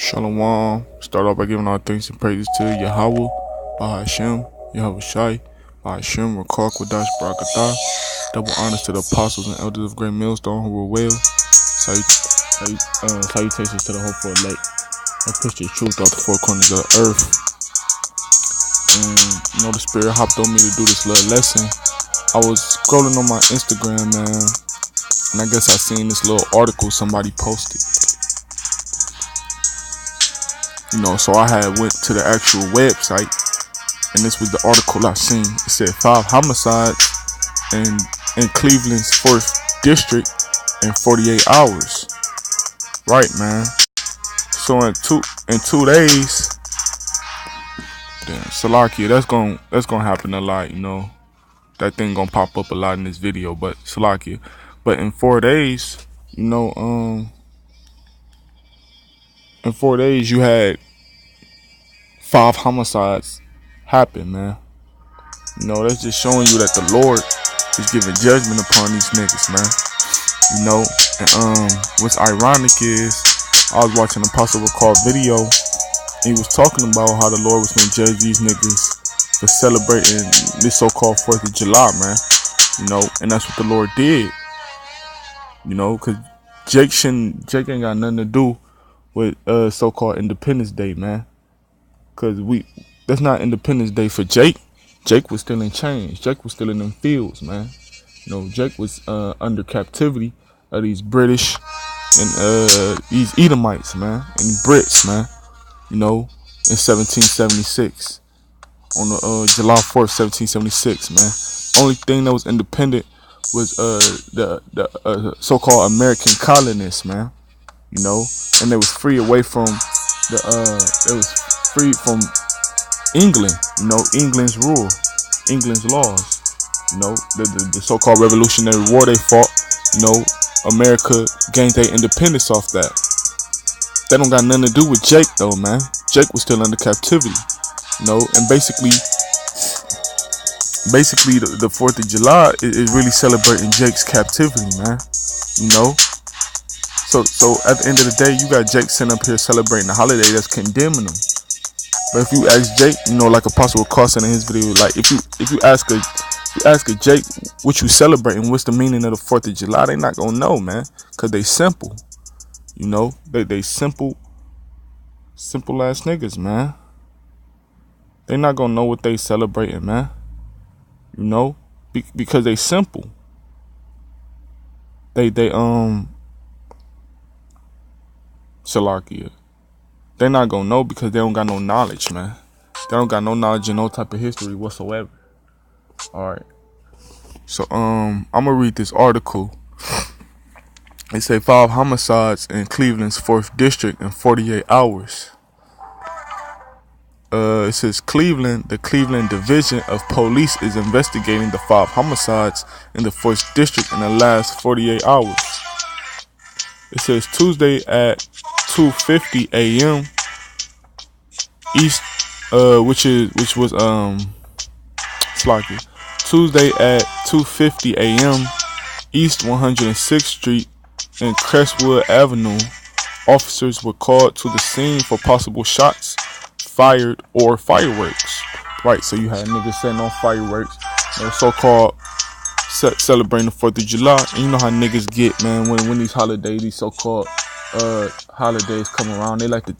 Shalom. Start off by giving all thanks and praises to YAHAWAH, Bahashem, Yahawashi, Bahashem, Rakar, Kwadash, Barakatah. Double honors to the apostles and elders of Great Millstone who were well. Salutations to the hopeful elect that push the truth out the four corners of the earth. And the Spirit hopped on me to do this little lesson. I was scrolling on my Instagram, man, and I guess I seen this little article somebody posted. So I had went to the actual website, and this was the article I seen. It said 5 homicides in Cleveland's 4th district in 48 hours. Right, man. So in two days, damn, Salachya, that's gonna happen a lot, That thing gonna pop up a lot in this video, but Salachya. But in 4 days, in 4 days you had 5 homicides happen, man. That's just showing you that the Lord is giving judgment upon these niggas, man. And what's ironic is I was watching Apostle Recall video, and he was talking about how the Lord was gonna judge these niggas for celebrating this so-called 4th of July, man. And that's what the Lord did. Cause Jake ain't got nothing to do with so-called Independence Day, man. Cause that's not Independence Day for Jake. Jake was still in chains. Jake was still in them fields, man. Jake was under captivity of these British and these Edomites, man, and Brits, man. In 1776, on the July 4th, 1776, man. Only thing that was independent was the so-called American colonists, man. And they was free away from it was free from England, England's rule, England's laws, the so-called Revolutionary War they fought, America gained their independence off that. That don't got nothing to do with Jake though, man. Jake was still under captivity, and basically the 4th of July is really celebrating Jake's captivity, man. So at the end of the day, you got Jake sitting up here celebrating a holiday that's condemning him. But if you ask Jake, like Apostle Carson in his video, like if you ask a Jake what you celebrating, what's the meaning of the 4th of July, they not gonna know, man, cause they simple. They simple ass niggas, man. They not gonna know what they celebrating, man. Because they simple. Salachya. They not gonna know because they don't got no knowledge, man. They don't got no knowledge and no type of history whatsoever. Alright. So I'm gonna read this article. It say 5 homicides in Cleveland's 4th district in 48 hours. It says the Cleveland Division of Police is investigating the 5 homicides in the 4th district in the last 48 hours. It says Tuesday at 2:50 a.m. East, which was Salachya. Tuesday at 2:50 a.m. East 106th Street and Crestwood Avenue, officers were called to the scene for possible shots fired or fireworks. Right, so you had niggas setting off fireworks, so-called celebrating the 4th of July. And you know how niggas get, man, when these holidays, these so-called holidays come around, they like to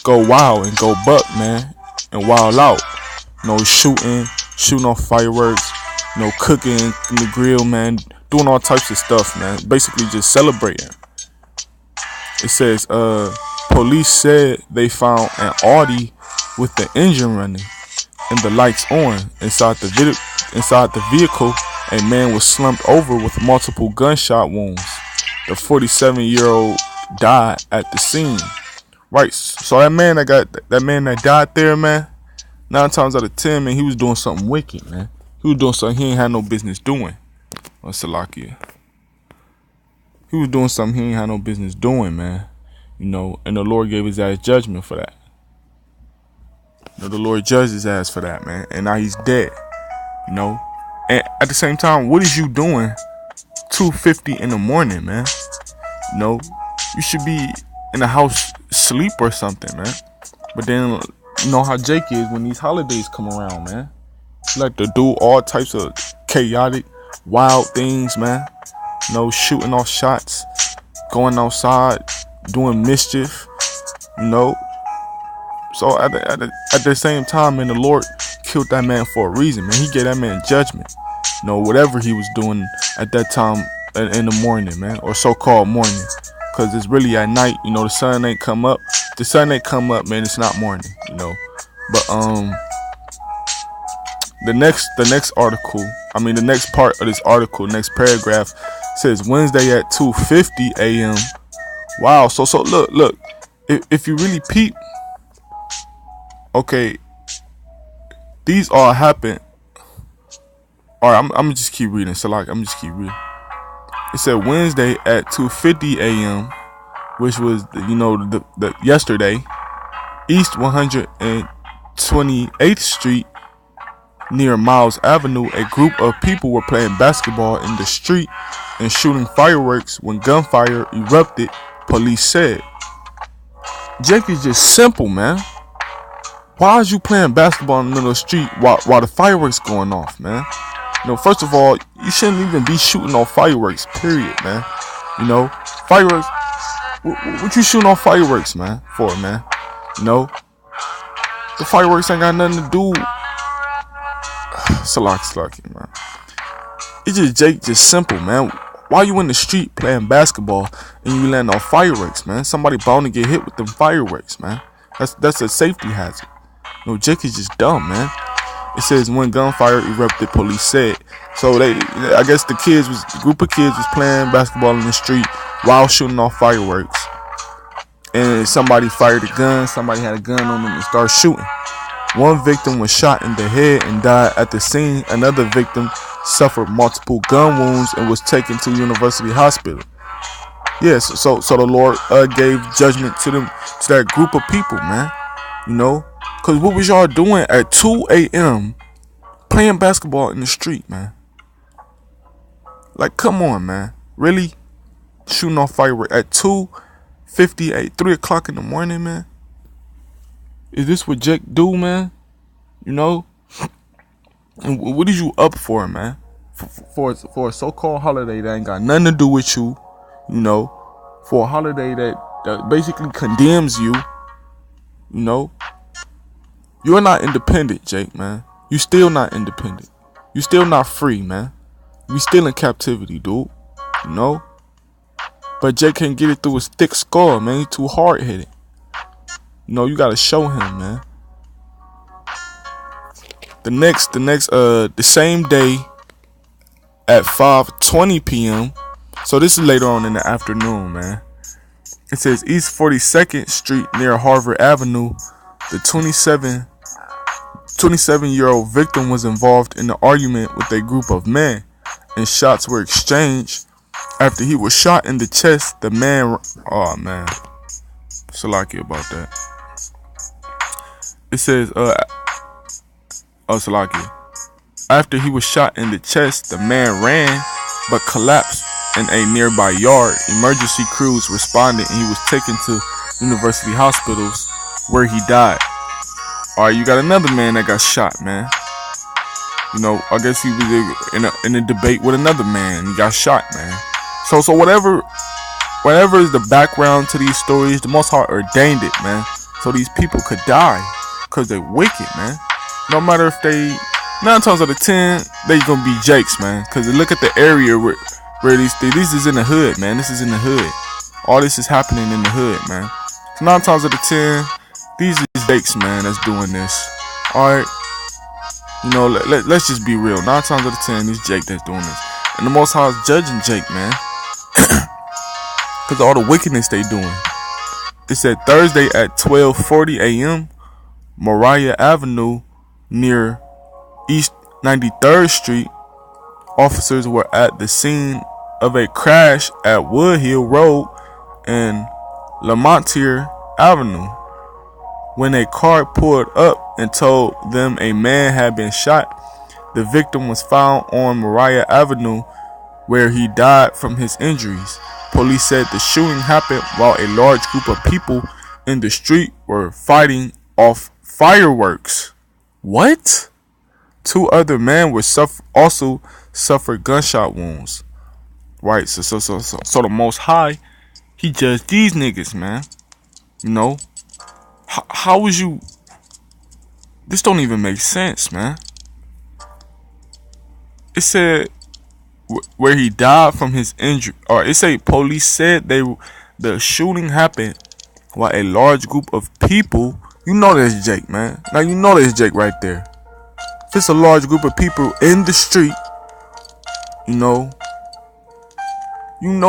go wild and go buck, man, and wild out. Shooting off fireworks, cooking in the grill, man, doing all types of stuff, man. Basically just celebrating. It says police said they found an Audi with the engine running and the lights on. Inside the vehicle, a man was slumped over with multiple gunshot wounds. The 47-year-old died at the scene. Right, so that man that died there, man, 9 times out of 10, man, he was doing something wicked, man. He was doing something he ain't had no business doing. On Salachya. He was doing something he ain't had no business doing, man. And the Lord gave his ass judgment for that. The Lord judged his ass for that, man. And now he's dead. And at the same time, what is you doing 2:50 in the morning, man? You should be in the house sleep or something, man. But then, you know how Jake is when these holidays come around, man. He like to do all types of chaotic, wild things, man. You know, shooting off shots, going outside, doing mischief, you know. So at the same time, man, the Lord killed that man for a reason, man. He gave that man judgment. You know, whatever he was doing at that time in the morning, man, or so-called morning. Because it's really at night, you know, the sun ain't come up. The sun ain't come up, man, it's not morning, you know. But the next article, the next part of this article, next paragraph says Wednesday at 2:50 a.m. Wow, so look, if you really peep, okay, these all happened. All right, I'm gonna just keep reading. Salachya, I'm just keep reading. It said Wednesday at 2:50 a.m., which was the yesterday, East 128th Street near Miles Avenue. A group of people were playing basketball in the street and shooting fireworks when gunfire erupted. Police said. Jake is just simple, man. Why is you playing basketball in the middle of the street while the fireworks going off, man? You know, first of all, you shouldn't even be shooting off fireworks, period, man. You know, fireworks, what you shooting off fireworks, man, for, man? You know, the fireworks ain't got nothing to do. Salachya, man. It's just Jake, just simple, man. Why you in the street playing basketball and you landing off fireworks, man? Somebody bound to get hit with them fireworks, man. That's a safety hazard. No, Jake is just dumb, man. It says when gunfire erupted, police said. So I guess the group of kids was playing basketball in the street while shooting off fireworks. And somebody fired a gun. Somebody had a gun on them and started shooting. One victim was shot in the head and died at the scene. Another victim suffered multiple gun wounds and was taken to University Hospital. Yes, so the Lord gave judgment to that group of people, man. You know, cause what was y'all doing at 2 a.m. playing basketball in the street, man? Like, come on, man. Really? Shooting off fireworks at 2:58, 3 o'clock in the morning, man? Is this what Jake do, man? You know? And what is you up for, man? For a so-called holiday that ain't got nothing to do with you, you know? For a holiday that basically condemns you, you know? You're not independent, Jake, man. You still not independent. You still not free, man. You still in captivity, dude. You know? But Jake can't get it through his thick skull, man. He too hard-headed. You know, you gotta show him, man. The same day at 5:20 p.m. So this is later on in the afternoon, man. It says East 42nd Street near Harvard Avenue. The 27-year-old victim was involved in an argument with a group of men, and shots were exchanged. After he was shot in the chest, the man... Oh, man. Salachya about that. It says, Salachya. After he was shot in the chest, the man ran but collapsed in a nearby yard. Emergency crews responded and he was taken to University Hospitals where he died. Alright, you got another man that got shot, man. You know, I guess he was in a debate with another man. He got shot, man. So whatever is the background to these stories, the Most High ordained it, man. So these people could die because they're wicked, man. No matter if they... 9 times out of 10, they gonna be Jakes, man. Cause look at the area where this is in the hood, man. This is in the hood. All this is happening in the hood, man. So 9 times out of 10, these is Jakes, man, that's doing this. All right, you know, let's just be real. 9 times out of 10, it's Jake that's doing this, and the Most High is judging Jake, man, cause of all the wickedness they doing. It said Thursday at 12:40 a.m. Mariah Avenue near East 93rd Street. Officers were at the scene of a crash at Woodhill Road and Lamontier Avenue when a car pulled up and told them a man had been shot. The victim was found on Mariah Avenue where he died from his injuries. Police said the shooting happened while a large group of people in the street were fighting off fireworks. What? Two other men were also suffered gunshot wounds. Right, so the Most High, he judged these niggas, man. You know, how was you? This don't even make sense, man. It said where he died from his injury, or it say police said the shooting happened while a large group of people. You know that's Jake, man. Now you know that's Jake right there. If it's a large group of people in the street, you know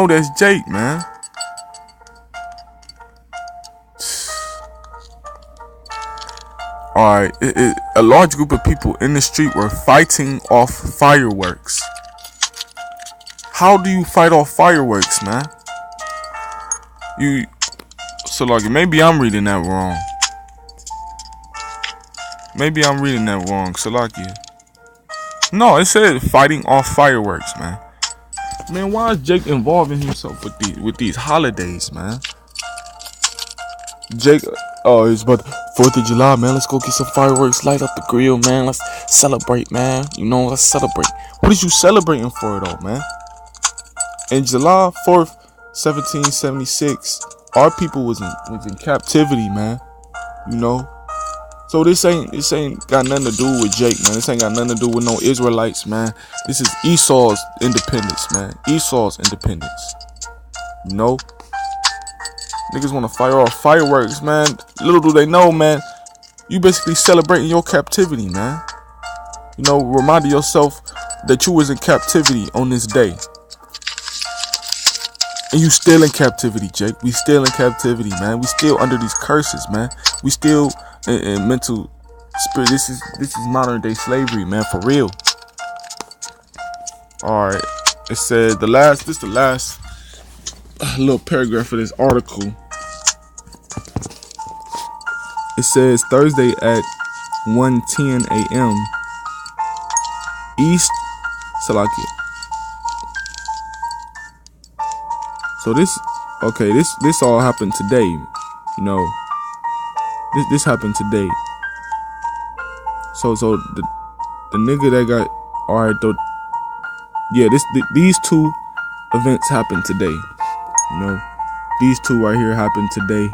that's Jake, man. Alright, a large group of people in the street were fighting off fireworks. How do you fight off fireworks, man? Salachya, maybe I'm reading that wrong. Salachya. No, it said fighting off fireworks, man. Man, why is Jake involving himself with these holidays, man? Jake, it's about the 4th of July, man. Let's go get some fireworks, light up the grill, man. Let's celebrate, man. Let's celebrate. What is you celebrating for, though, man? In July 4th, 1776, our people was in captivity, man. So this ain't got nothing to do with Jake, man. This ain't got nothing to do with no Israelites, man. This is Esau's independence, man. Esau's independence. Niggas want to fire off fireworks, man. Little do they know, man. You basically celebrating your captivity, man. Reminding yourself that you was in captivity on this day. And you still in captivity, Jake. We still in captivity, man. We still under these curses, man. We still in mental spirit. This is modern day slavery, man, for real. Alright. It said the last little paragraph of this article. It says Thursday at 1:10 a.m. East Salachya. So this all happened today. This happened today. So the nigga that got these two events happened today. These two right here happened today.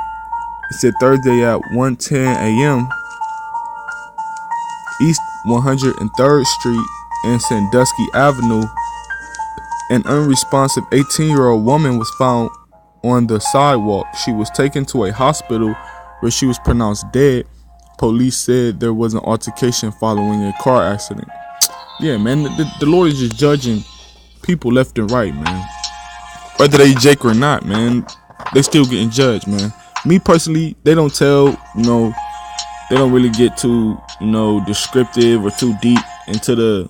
It said Thursday at 1:10 a.m. East 103rd Street and Sandusky Avenue. An unresponsive 18-year-old woman was found on the sidewalk. She was taken to a hospital where she was pronounced dead. Police said there was an altercation following a car accident. Yeah, man, the Lord is just judging people left and right, man. Whether they Jake or not, man, they still getting judged, man. Me personally, they don't tell, they don't really get too, descriptive or too deep into the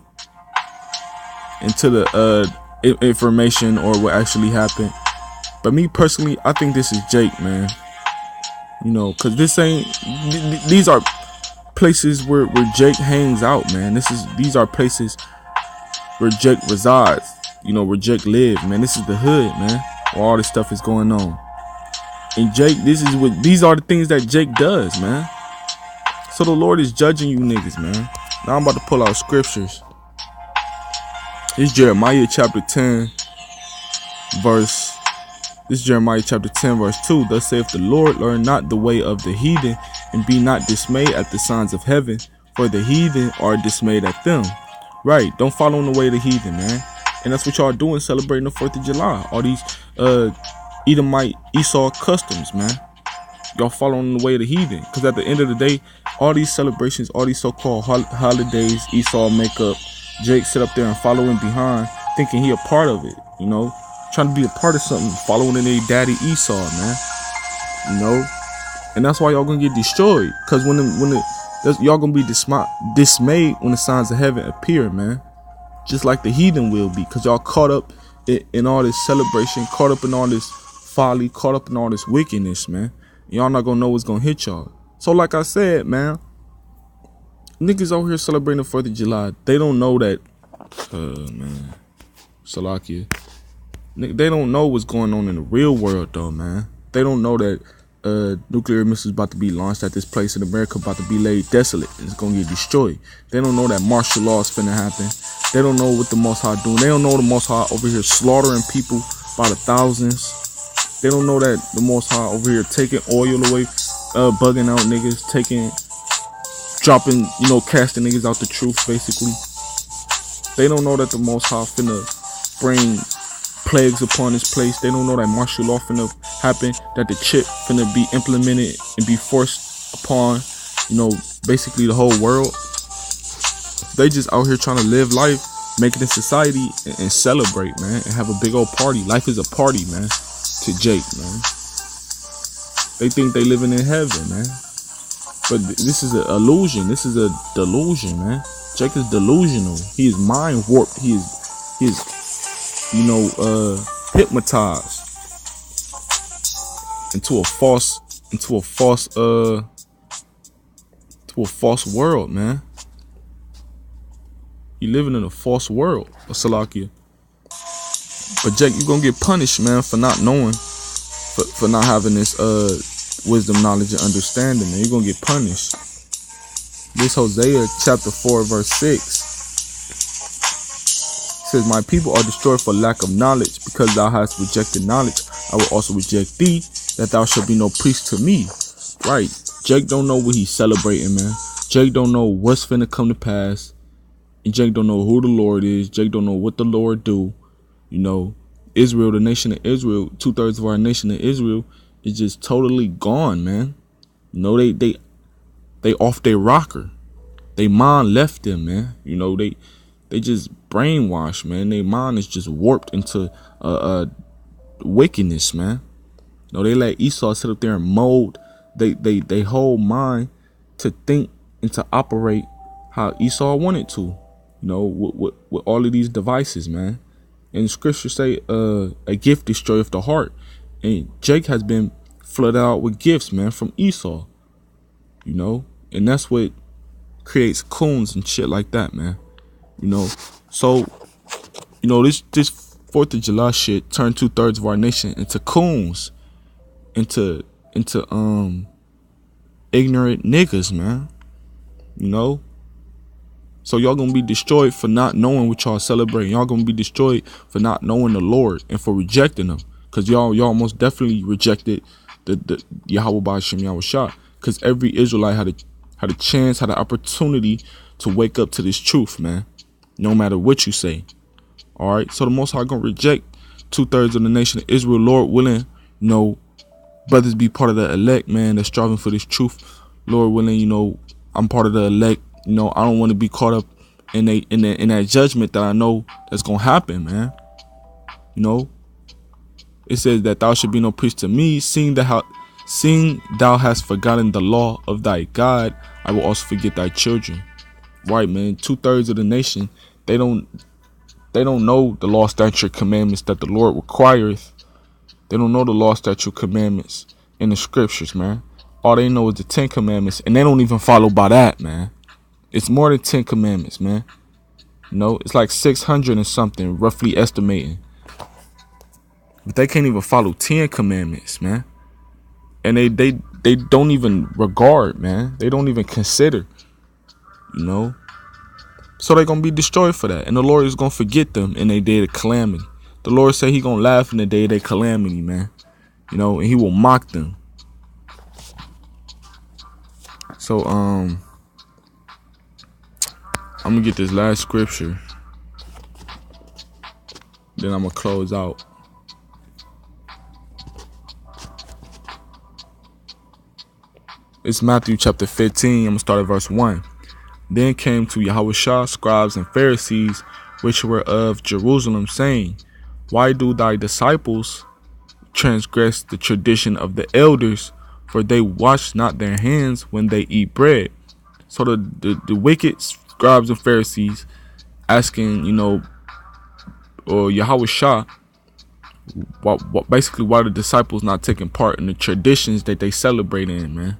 information or what actually happened. But me personally, I think this is Jake, man. Cause these are places where Jake hangs out, man. These are places where Jake resides, where Jake lives, man. This is the hood, man, where all this stuff is going on. And Jake, these are the things that Jake does, man. So the Lord is judging you niggas, man. Now I'm about to pull out scriptures. It's Jeremiah chapter 10, verse 2. Thus saith the Lord, learn not the way of the heathen, and be not dismayed at the signs of heaven, for the heathen are dismayed at them. Right, don't follow in the way of the heathen, man. And that's what y'all doing, celebrating the 4th of July. All these Edomite Esau customs, man. Y'all following the way of the heathen. Because at the end of the day, all these celebrations, all these so-called holidays, Esau make up, Jake sit up there and following behind, thinking he a part of it, trying to be a part of something, following in their daddy Esau, man. And that's why y'all gonna get destroyed. Because y'all gonna be dismayed when the signs of heaven appear, man. Just like the heathen will be. Because y'all caught up in all this celebration, caught up in all this folly, caught up in all this wickedness, man. Y'all not gonna know what's gonna hit y'all. So like I said, man, niggas out here celebrating the 4th of July, they don't know that, man, Salachya, they don't know what's going on in the real world, though, man. They don't know that nuclear missiles about to be launched at this place in America, about to be laid desolate. It's gonna get destroyed. They don't know that martial law is finna happen. They don't know what the Most High doing. They don't know the Most High over here slaughtering people by the thousands. They don't know that the Most High over here taking oil away, bugging out niggas, dropping, casting niggas out the truth, basically. They don't know that the Most High finna bring plagues upon this place. They don't know that martial law finna happen, that the chip finna be implemented and be forced upon, basically the whole world. They just out here trying to live life, make it in society, and celebrate, man, and have a big old party. Life is a party, man, to Jake, man. They think they living in heaven, man. But this is an illusion. This is a delusion, man. Jake is delusional. He is mind warped. He is hypnotized into a false world, man. You living in a false world, Salachya. But Jake, you gonna get punished, man, for not knowing, for not having this wisdom, knowledge, and understanding, man. You're gonna get punished. This Hosea chapter 4 verse 6 says, my people are destroyed for lack of knowledge. Because thou hast rejected knowledge, I will also reject thee, that thou shalt be no priest to me. Right. Jake don't know what he's celebrating, man. Jake don't know what's finna come to pass. And Jake don't know who the Lord is. Jake don't know what the Lord do. Israel, the nation of Israel, 2/3 of our nation of Israel is just totally gone, man. They off their rocker. They mind left them, man. They just brainwashed, man. Their mind is just warped into wickedness, man. They let Esau sit up there and mold they whole mind to think and to operate how Esau wanted to. With all of these devices, man. And scripture say a gift destroyeth the heart. And Jake has been flooded out with gifts, man, from Esau. And that's what creates coons and shit like that, man. So this 4th of July shit turned 2/3 of our nation into coons, into ignorant niggas, man. So y'all gonna be destroyed for not knowing what y'all celebrating. Y'all gonna be destroyed for not knowing the Lord and for rejecting him. Cause y'all most definitely rejected the YAHAWAH Shem Yahushua. Cause every Israelite had a chance, had an opportunity to wake up to this truth, man. No matter what you say. Alright. So the Most High gonna reject 2/3 of the nation of Israel, Lord willing. Brothers be part of the elect, man, that's striving for this truth. Lord willing, I'm part of the elect. I don't want to be caught up in that judgment that I know that's gonna happen, man. It says that thou should be no priest to me, seeing thou hast forgotten the law of thy God, I will also forget thy children. Right, man. 2/3 of the nation, they don't know the law, statute, commandments that the Lord requireth. They don't know the law, statute, commandments in the scriptures, man. All they know is the 10 commandments, and they don't even follow by that, man. It's more than 10 commandments, man. It's like 600 and something, roughly estimating. But they can't even follow 10 commandments, man. And they don't even regard, man. They don't even consider, So they're going to be destroyed for that. And the Lord is going to forget them in their day of calamity. The Lord said he going to laugh in the day of their calamity, man. And he will mock them. So, I'm going to get this last scripture. Then I'm going to close out. It's Matthew chapter 15. I'm going to start at verse 1. Then came to Yahushua scribes and Pharisees, which were of Jerusalem, saying, why do thy disciples transgress the tradition of the elders? For they wash not their hands when they eat bread. So the wicked scribes and Pharisees asking, or Yahushua, basically why the disciples not taking part in the traditions that they celebrate in, man.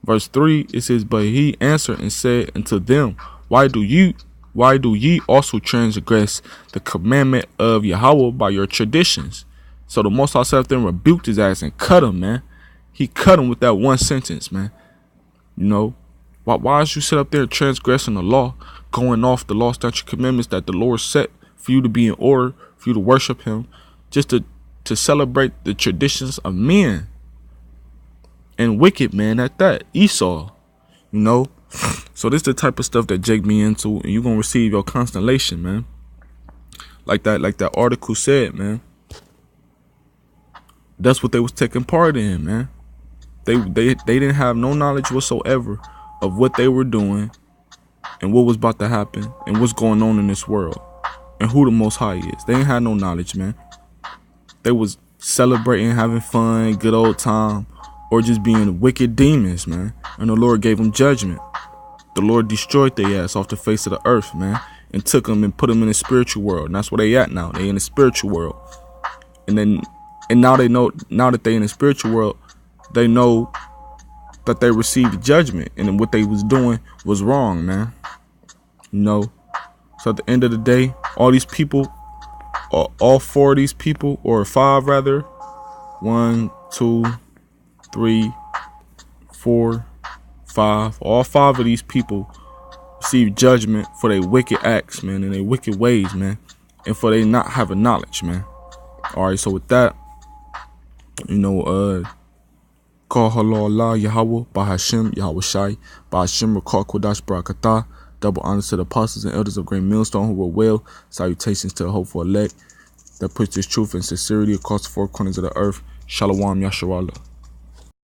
Verse 3, it says, but he answered and said unto them, why do ye also transgress the commandment of Yahweh by your traditions? So the Most High said them, rebuked his ass and cut him, man. He cut him with that one sentence, man. You know, why is you sit up there transgressing the law, going off the law, statute, commandments that the Lord set for you to be in order, for you to worship him, just to celebrate the traditions of men and wicked men at that, Esau, you know? So this the type of stuff that Jake me into, and you're gonna receive your constellation, man. Like that article said, man. That's what they was taking part in, man. They didn't have no knowledge whatsoever of what they were doing and what was about to happen and what's going on in this world and who the Most High is. They didn't have no knowledge, man. They was celebrating, having fun, good old time, or just being wicked demons, man. And the Lord gave them judgment. The Lord destroyed their ass off the face of the earth, man, and took them and put them in the spiritual world. And that's where they at now. They in the spiritual world. And now they know, now that they in the spiritual world, they know that they received judgment and what they was doing was wrong, man. You know, so at the end of the day, all these people, all four of these people, or five rather, 1, 2, 3, 4, 5, all five of these people received judgment for their wicked acts, man, and their wicked ways, man, and for they not having knowledge, man. All right, so with that, you know, Call Allah, YAHAWAH, Bahashim, YAHAWAH, Bahashim, Rakar, Kodash, Barakatah. Double honors to the apostles and elders of Great Millstone who were well. Salutations to the hopeful elect that puts this truth and sincerity across the four corners of the earth. Shalom, Yasharallah.